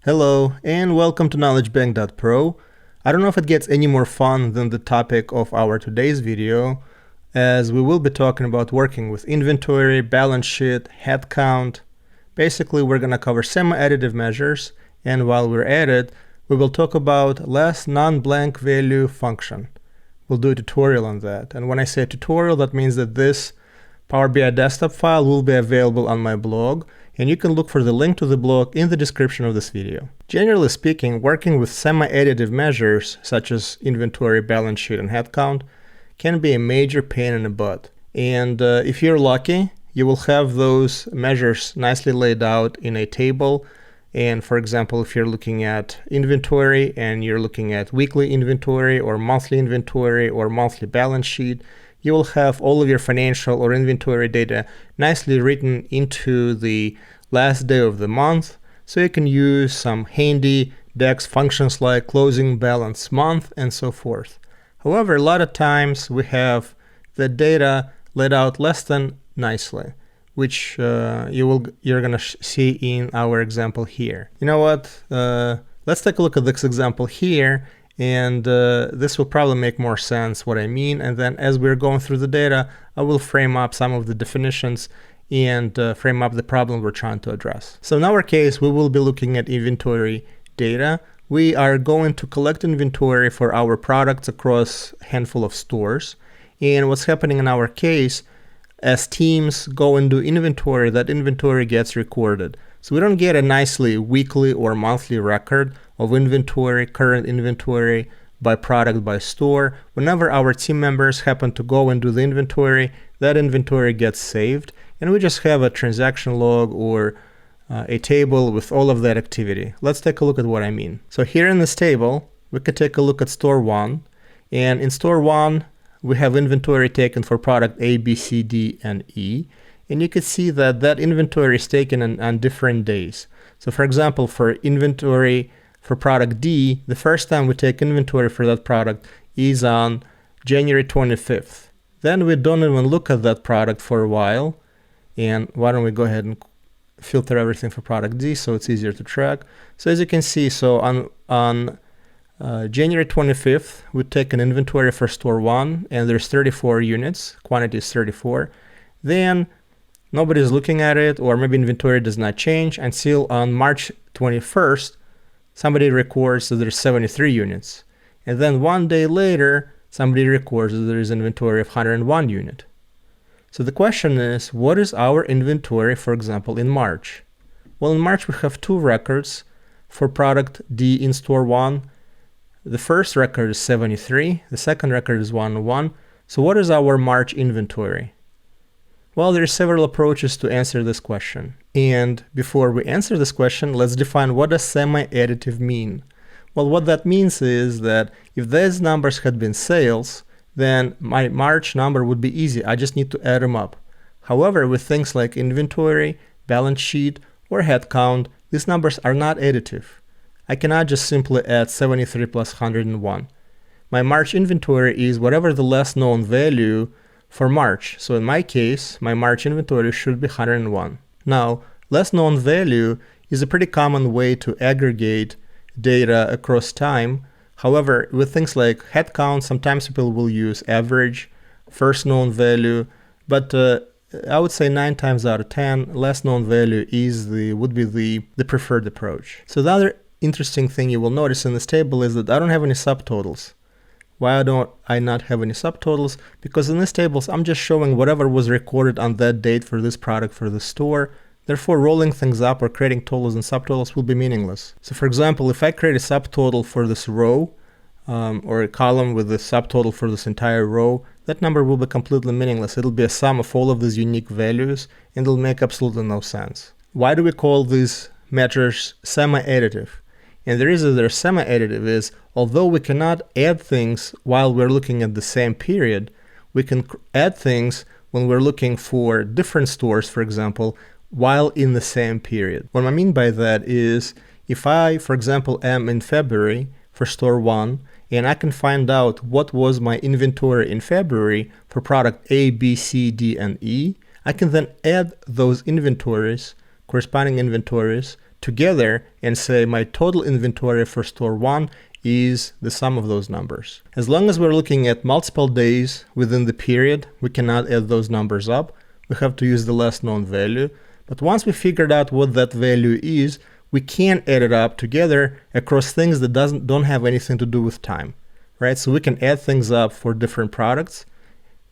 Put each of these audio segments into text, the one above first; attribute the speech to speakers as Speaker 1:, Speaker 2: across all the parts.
Speaker 1: Hello, and welcome to knowledgebank.pro. I don't know if it gets any more fun than the topic of our today's video, as we will be talking about working with inventory, balance sheet, headcount. Basically, we're going to cover semi-additive measures, and while we're at it, we will talk about last non-blank value function. We'll do a tutorial on that, and when I say tutorial, that means that this Power BI desktop file will be available on my blog, and you can look for the link to the blog in the description of this video. Generally speaking, working with semi-additive measures such as inventory, balance sheet, and headcount can be a major pain in the butt. And if you're lucky, you will have those measures nicely laid out in a table. And for example, if you're looking at inventory and you're looking at weekly inventory or monthly balance sheet, you will have all of your financial or inventory data nicely written into the last day of the month, so you can use some handy DAX functions like closing balance month and so forth. However, a lot of times we have the data laid out less than nicely, which you're gonna see in our example here. You know what? Let's take a look at this example here. And this will probably make more sense what I mean. And then as we're going through the data, I will frame up some of the definitions and frame up the problem we're trying to address. So in our case, we will be looking at inventory data. We are going to collect inventory for our products across a handful of stores. And what's happening in our case, as teams go and do inventory, that inventory gets recorded. So we don't get a nicely weekly or monthly record of inventory, current inventory, by product, by store. Whenever our team members happen to go and do the inventory, that inventory gets saved, and we just have a transaction log or a table with all of that activity. Let's take a look at what I mean. So here in this table, we could take a look at store 1, and in store 1, we have inventory taken for product A, B, C, D, and E. And you can see that that inventory is taken on different days. So for example, for inventory for product D, the first time we take inventory for that product is on January 25th. Then we don't even look at that product for a while. And why don't we go ahead and filter everything for product D so it's easier to track. So as you can see, so on January 25th, we take an inventory for store 1, and there's 34 units, quantity is 34. Then nobody's looking at it, or maybe inventory does not change until on March 21st, somebody records that there's 73 units. And then one day later, somebody records that there is inventory of 101 unit. So the question is, what is our inventory, for example, in March? Well, in March, we have 2 records for product D in store 1. The first record is 73, the second record is 101. So what is our March inventory? Well, there are several approaches to answer this question. And before we answer this question, let's define what does semi-additive mean. Well, what that means is that if these numbers had been sales, then my March number would be easy. I just need to add them up. However, with things like inventory, balance sheet, or headcount, these numbers are not additive. I cannot just simply add 73 plus 101. My March inventory is whatever the last known value for March. So in my case, my March inventory should be 101. Now, last known value is a pretty common way to aggregate data across time. However, with things like headcount, sometimes people will use average, first known value, but I would say 9 times out of 10, last known value would be the preferred approach. So the other interesting thing you will notice in this table is that I don't have any subtotals. Why don't I not have any subtotals? Because in these tables, I'm just showing whatever was recorded on that date for this product for the store. Therefore, rolling things up or creating totals and subtotals will be meaningless. So for example, if I create a subtotal for this row, or a column with a subtotal for this entire row, that number will be completely meaningless. It'll be a sum of all of these unique values, and it'll make absolutely no sense. Why do we call these measures semi-additive? And the reason they're semi-additive is, although we cannot add things while we're looking at the same period, we can add things when we're looking for different stores, for example, while in the same period. What I mean by that is, if I, for example, am in February for store 1, and I can find out what was my inventory in February for product A, B, C, D, and E, I can then add those inventories, corresponding inventories, together and say my total inventory for store 1 is the sum of those numbers. As long as we're looking at multiple days within the period, we cannot add those numbers up. We have to use the last known value. But once we figured out what that value is, we can add it up together across things that don't have anything to do with time, right? So we can add things up for different products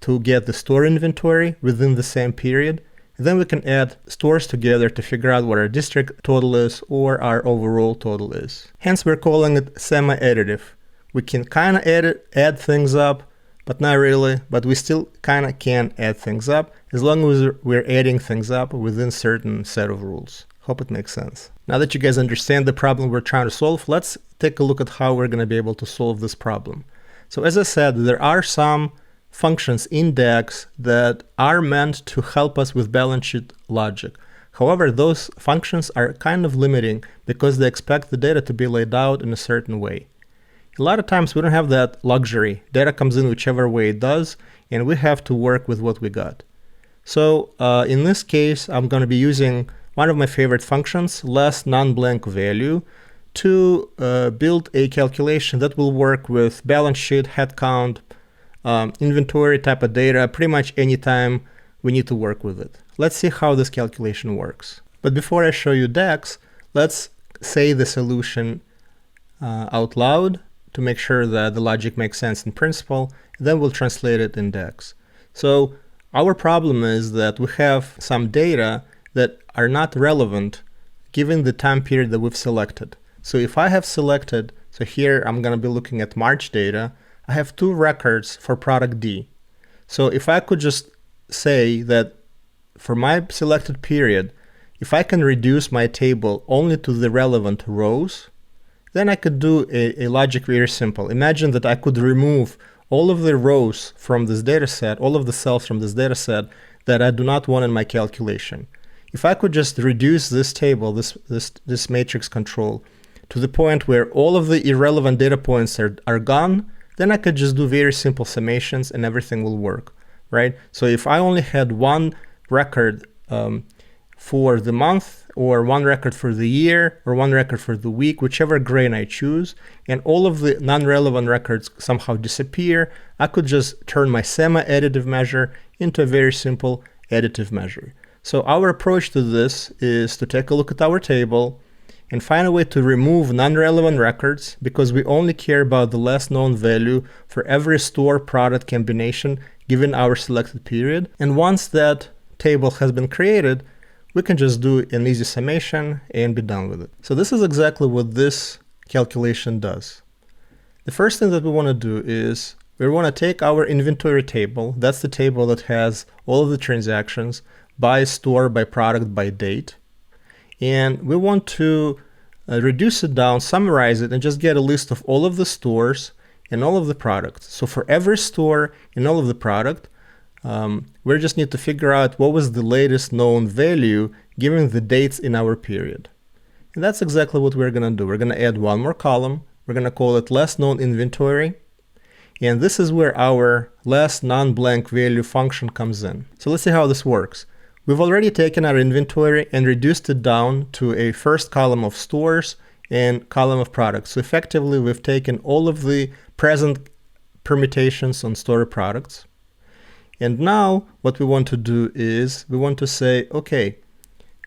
Speaker 1: to get the store inventory within the same period. Then we can add stores together to figure out what our district total is or our overall total is. Hence, we're calling it semi-additive. We can kind of add things up, but not really, but we still kind of can add things up as long as we're adding things up within certain set of rules. Hope it makes sense. Now that you guys understand the problem we're trying to solve, let's take a look at how we're going to be able to solve this problem. So as I said, there are some functions in DAX that are meant to help us with balance sheet logic. However, those functions are kind of limiting because they expect the data to be laid out in a certain way. A lot of times we don't have that luxury. Data comes in whichever way it does, and we have to work with what we got. So in this case, I'm going to be using one of my favorite functions, LASTNONBLANKVALUE, to build a calculation that will work with balance sheet, headcount, inventory type of data, pretty much anytime we need to work with it. Let's see how this calculation works. But before I show you DAX, let's say the solution out loud to make sure that the logic makes sense in principle. Then we'll translate it in DAX. So our problem is that we have some data that are not relevant given the time period that we've selected. So if I have selected, so here I'm going to be looking at March data, I have 2 records for product D. So if I could just say that for my selected period, if I can reduce my table only to the relevant rows, then I could do a logic very simple. Imagine that I could remove all of the rows from this data set, all of the cells from this data set that I do not want in my calculation. If I could just reduce this table, this matrix control, to the point where all of the irrelevant data points are gone, then I could just do very simple summations and everything will work, right? So if I only had one record for the month, or one record for the year, or one record for the week, whichever grain I choose, and all of the non-relevant records somehow disappear, I could just turn my semi-additive measure into a very simple additive measure. So our approach to this is to take a look at our table and find a way to remove non-relevant records, because we only care about the last known value for every store product combination given our selected period. And once that table has been created, we can just do an easy summation and be done with it. So this is exactly what this calculation does. The first thing that we want to do is we want to take our inventory table. That's the table that has all of the transactions by store, by product, by date. And we want to reduce it down, summarize it, and just get a list of all of the stores and all of the products. So for every store and all of the product, we just need to figure out what was the latest known value given the dates in our period. And that's exactly what we're going to do. We're going to add one more column. We're going to call it last known inventory. And this is where our last non-blank value function comes in. So let's see how this works. We've already taken our inventory and reduced it down to a first column of stores and column of products. So effectively, we've taken all of the present permutations on store products. And now what we want to do is we want to say, okay,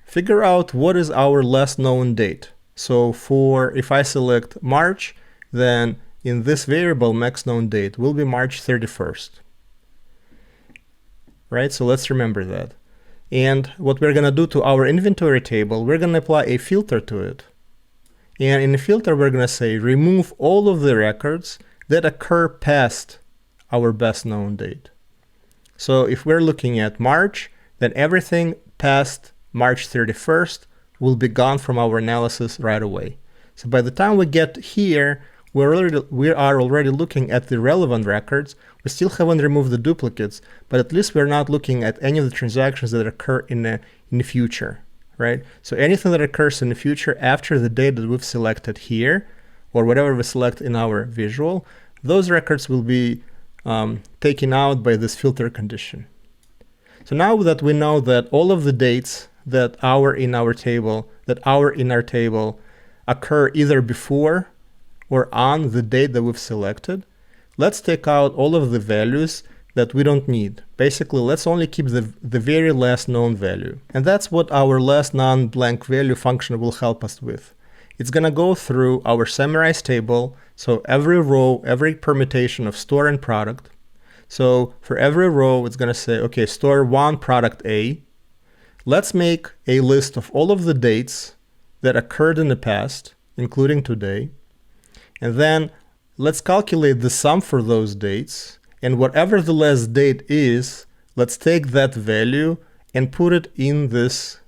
Speaker 1: figure out what is our last known date. So if I select March, then in this variable, max known date will be March 31st. Right? So let's remember that. And what we're going to do to our inventory table, we're going to apply a filter to it. And in the filter, we're going to say remove all of the records that occur past our best known date. So if we're looking at March, then everything past March 31st will be gone from our analysis right away. So by the time we get here, we are already looking at the relevant records. We still haven't removed the duplicates, but at least we're not looking at any of the transactions that occur in the future, right? So anything that occurs in the future after the date that we've selected here, or whatever we select in our visual, those records will be taken out by this filter condition. So now that we know that all of the dates that our in our table occur either before or on the date that we've selected, let's take out all of the values that we don't need. Basically, let's only keep the very last known value. And that's what our last non-blank value function will help us with. It's going to go through our summarized table, so every row, every permutation of store and product. So for every row, it's going to say, okay, store 1, product A. Let's make a list of all of the dates that occurred in the past, including today. And then let's calculate the sum for those dates. And whatever the last date is, let's take that value and put it in this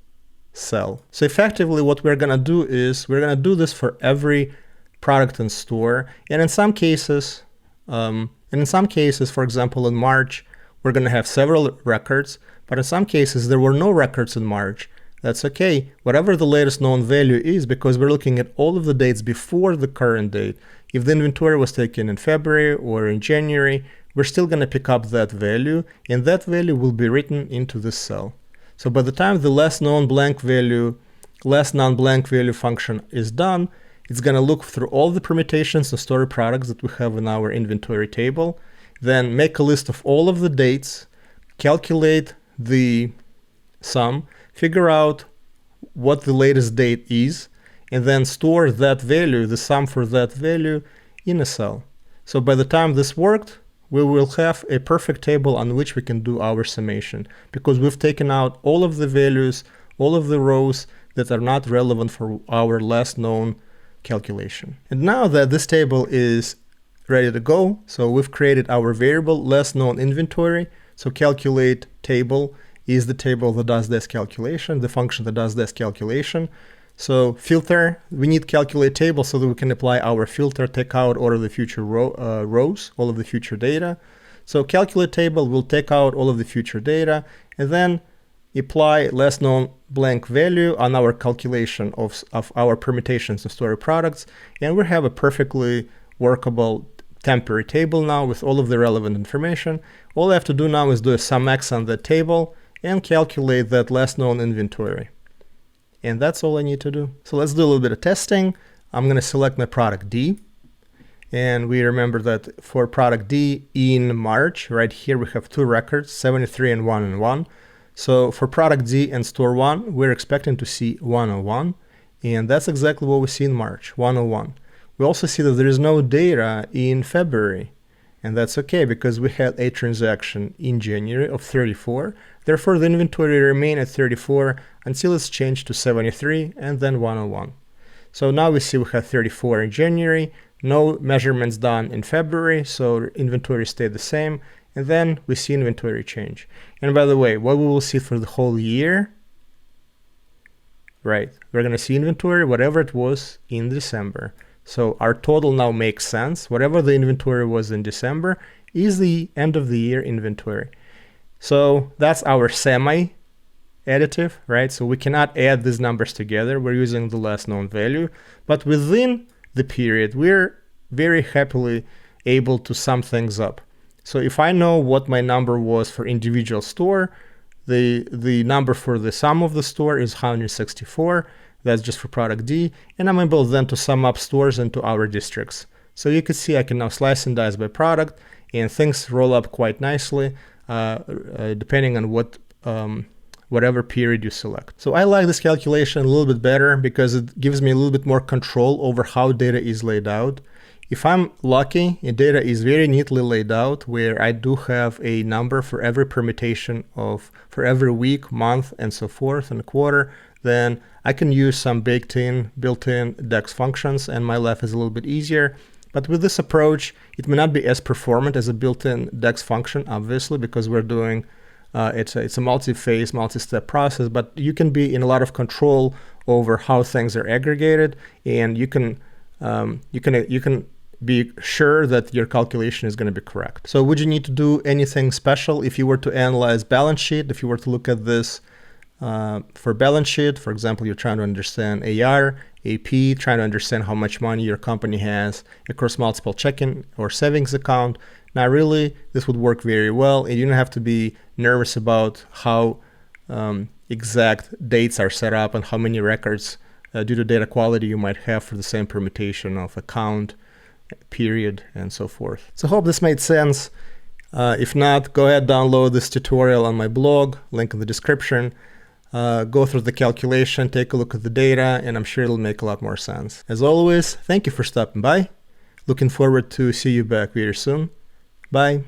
Speaker 1: cell. So effectively what we're going to do is we're going to do this for every product in store. And in some cases, for example, in March, we're going to have several records. But in some cases, there were no records in March. That's okay. Whatever the latest known value is, because we're looking at all of the dates before the current date. If the inventory was taken in February or in January, we're still going to pick up that value, and that value will be written into this cell. So by the time the last non-blank value function is done, it's going to look through all the permutations and stored products that we have in our inventory table, then make a list of all of the dates, calculate the sum, figure out what the latest date is, and then store that value, the sum for that value, in a cell. So by the time this worked, we will have a perfect table on which we can do our summation, because we've taken out all of the values, all of the rows that are not relevant for our last known calculation. And now that this table is ready to go, so we've created our variable last known inventory. So calculate table is the table that does this calculation, the function that does this calculation. So filter, we need calculate table so that we can apply our filter, take out all of the future rows, all of the future data. So calculate table will take out all of the future data and then apply last known blank value on our calculation of our permutations of stored products. And we have a perfectly workable temporary table now with all of the relevant information. All I have to do now is do a sum(x) on that table and calculate that last known inventory. And that's all I need to do. So let's do a little bit of testing. I'm going to select my product D. And we remember that for product D in March, right here we have two records, 73 and 101. So for product D and store 1, we're expecting to see 101. And that's exactly what we see in March, 101. We also see that there is no data in February. And that's okay because we had a transaction in January of 34. Therefore, the inventory remain at 34 until it's changed to 73 and then 101. So now we see we have 34 in January, no measurements done in February, so inventory stayed the same. And then we see inventory change. And by the way, what we will see for the whole year, right? We're going to see inventory, whatever it was in December. So our total now makes sense. Whatever the inventory was in December is the end of the year inventory. So that's our semi-additive, right? So we cannot add these numbers together. We're using the last known value. But within the period, we're very happily able to sum things up. So if I know what my number was for individual store, the number for the sum of the store is 164. That's just for product D. And I'm able then to sum up stores into our districts. So you can see I can now slice and dice by product, and things roll up quite nicely depending on whatever period you select. So I like this calculation a little bit better because it gives me a little bit more control over how data is laid out. If I'm lucky, data is very neatly laid out where I do have a number for every permutation for every week, month, and so forth, and a quarter, then I can use some built-in DAX functions and my life is a little bit easier. But with this approach, it may not be as performant as a built-in DAX function, obviously, because we're doing, it's a multi-phase, multi-step process, but you can be in a lot of control over how things are aggregated, and you can be sure that your calculation is going to be correct. So would you need to do anything special if you were to analyze balance sheet? If you were to look at this for balance sheet, for example, you're trying to understand AR, AP, trying to understand how much money your company has across multiple checking or savings account. Now really, this would work very well, and you don't have to be nervous about how exact dates are set up and how many records due to data quality you might have for the same permutation of account, period, and so forth. So I hope this made sense. If not, go ahead, download this tutorial on my blog, link in the description. Go through the calculation, take a look at the data, and I'm sure it'll make a lot more sense. As always, thank you for stopping by. Looking forward to see you back very soon. Bye.